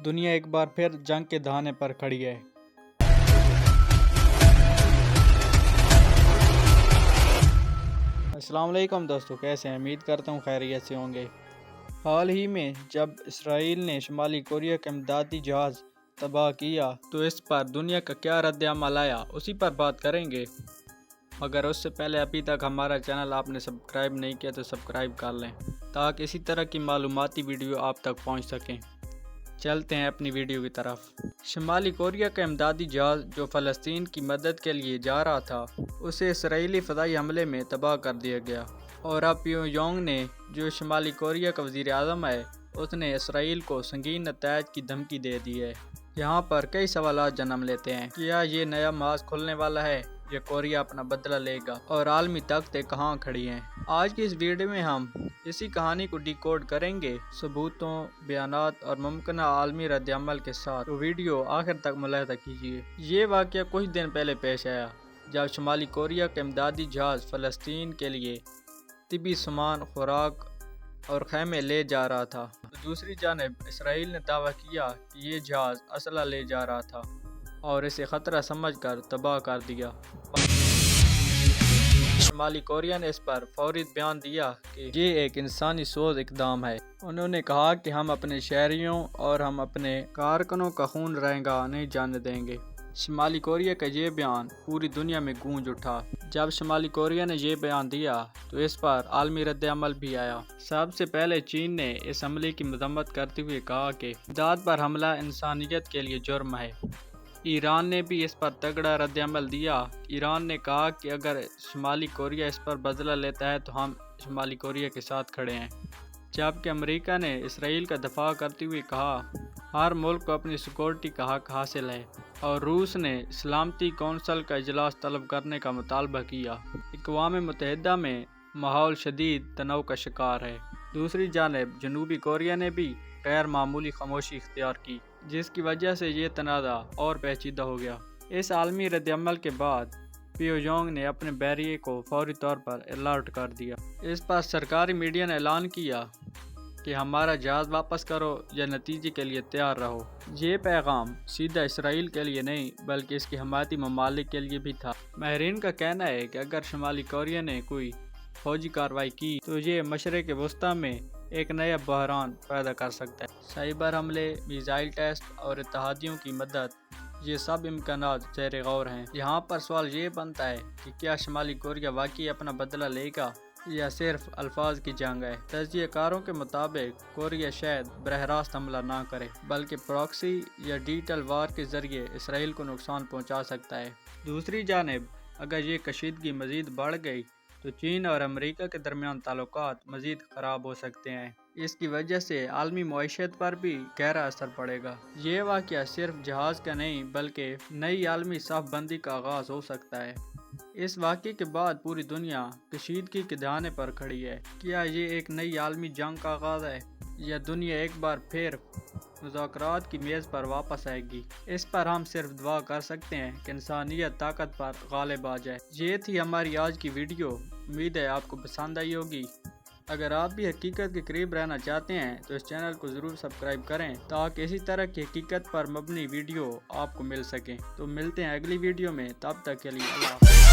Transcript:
دنیا ایک بار پھر جنگ کے دہانے پر کھڑی ہے۔ السلام علیکم دوستو، کیسے ہیں؟ امید کرتا ہوں خیریت سے ہوں گے۔ حال ہی میں جب اسرائیل نے شمالی کوریا کا امدادی جہاز تباہ کیا تو اس پر دنیا کا کیا رد عمل آیا، اسی پر بات کریں گے۔ اگر اس سے پہلے ابھی تک ہمارا چینل آپ نے سبسکرائب نہیں کیا تو سبسکرائب کر لیں تاکہ اسی طرح کی معلوماتی ویڈیو آپ تک پہنچ سکیں۔ چلتے ہیں اپنی ویڈیو کی طرف۔ شمالی کوریا کا امدادی جہاز جو فلسطین کی مدد کے لیے جا رہا تھا اسے اسرائیلی فضائی حملے میں تباہ کر دیا گیا، اور اب پیونگ یانگ نے جو شمالی کوریا کا وزیر اعظم ہے اس نے اسرائیل کو سنگین نتائج کی دھمکی دے دی ہے۔ یہاں پر کئی سوالات جنم لیتے ہیں۔ کیا یہ نیا مارچ کھلنے والا ہے یا کوریا اپنا بدلہ لے گا، اور عالمی طاقتیں کہاں کھڑی ہیں؟ آج کی اس ویڈیو میں ہم اسی کہانی کو ڈی کوڈ کریں گے، ثبوتوں، بیانات اور ممکنہ عالمی رد عمل کے ساتھ، تو ویڈیو آخر تک ملاحظہ کیجیے۔ یہ واقعہ کچھ دن پہلے پیش آیا جب شمالی کوریا کا امدادی جہاز فلسطین کے لیے طبی سامان، خوراک اور خیمے لے جا رہا تھا۔ دوسری جانب اسرائیل نے دعویٰ کیا کہ یہ جہاز اسلحہ لے جا رہا تھا اور اسے خطرہ سمجھ کر تباہ کر دیا۔ شمالی کوریا نے اس پر فوری بیان دیا کہ یہ ایک انسانی سوز اقدام ہے۔ انہوں نے کہا کہ ہم اپنے شہریوں اور ہم اپنے کارکنوں کا خون رنگا نہیں جانے دیں گے۔ شمالی کوریا کا یہ بیان پوری دنیا میں گونج اٹھا۔ جب شمالی کوریا نے یہ بیان دیا تو اس پر عالمی رد عمل بھی آیا۔ سب سے پہلے چین نے اس حملے کی مذمت کرتے ہوئے کہا کہ امداد پر حملہ انسانیت کے لیے جرم ہے۔ ایران نے بھی اس پر تگڑا رد عمل دیا۔ ایران نے کہا کہ اگر شمالی کوریا اس پر بدلہ لیتا ہے تو ہم شمالی کوریا کے ساتھ کھڑے ہیں، جبکہ امریکہ نے اسرائیل کا دفاع کرتے ہوئے کہا ہر ملک کو اپنی سیکورٹی کا حق حاصل ہے، اور روس نے سلامتی کونسل کا اجلاس طلب کرنے کا مطالبہ کیا۔ اقوام متحدہ میں ماحول شدید تناؤ کا شکار ہے۔ دوسری جانب جنوبی کوریا نے بھی غیر معمولی خاموشی اختیار کی، جس کی وجہ سے یہ تنازع اور پیچیدہ ہو گیا۔ اس عالمی رد عمل کے بعد پیونگ یانگ نے اپنے بحریے کو فوری طور پر الرٹ کر دیا۔ اس پر سرکاری میڈیا نے اعلان کیا کہ ہمارا جہاز واپس کرو یا نتیجے کے لیے تیار رہو۔ یہ پیغام سیدھا اسرائیل کے لیے نہیں بلکہ اس کے حمایتی ممالک کے لیے بھی تھا۔ ماہرین کا کہنا ہے کہ اگر شمالی کوریا نے کوئی فوجی کارروائی کی تو یہ مشرق وسطیٰ میں ایک نیا بحران پیدا کر سکتا ہے۔ سائبر حملے، میزائل ٹیسٹ اور اتحادیوں کی مدد، یہ سب امکانات زیر غور ہیں۔ یہاں پر سوال یہ بنتا ہے کہ کیا شمالی کوریا واقعی اپنا بدلہ لے گا یا صرف الفاظ کی جنگ ہے؟ تجزیہ کاروں کے مطابق کوریا شاید براہ راست حملہ نہ کرے بلکہ پراکسی یا ڈیجیٹل وار کے ذریعے اسرائیل کو نقصان پہنچا سکتا ہے۔ دوسری جانب اگر یہ کشیدگی مزید بڑھ گئی تو چین اور امریکہ کے درمیان تعلقات مزید خراب ہو سکتے ہیں۔ اس کی وجہ سے عالمی معیشت پر بھی گہرا اثر پڑے گا۔ یہ واقعہ صرف جہاز کا نہیں بلکہ نئی عالمی صف بندی کا آغاز ہو سکتا ہے۔ اس واقعے کے بعد پوری دنیا کشیدگی کے دہانے پر کھڑی ہے۔ کیا یہ ایک نئی عالمی جنگ کا آغاز ہے یا دنیا ایک بار پھر مذاکرات کی میز پر واپس آئے گی؟ اس پر ہم صرف دعا کر سکتے ہیں کہ انسانیت طاقت پر غالب آ جائے۔ یہ تھی ہماری آج کی ویڈیو، امید ہے آپ کو پسند آئی ہوگی۔ اگر آپ بھی حقیقت کے قریب رہنا چاہتے ہیں تو اس چینل کو ضرور سبسکرائب کریں تاکہ اسی طرح کی حقیقت پر مبنی ویڈیو آپ کو مل سکیں۔ تو ملتے ہیں اگلی ویڈیو میں، تب تک کے لیے اللہ حافظ۔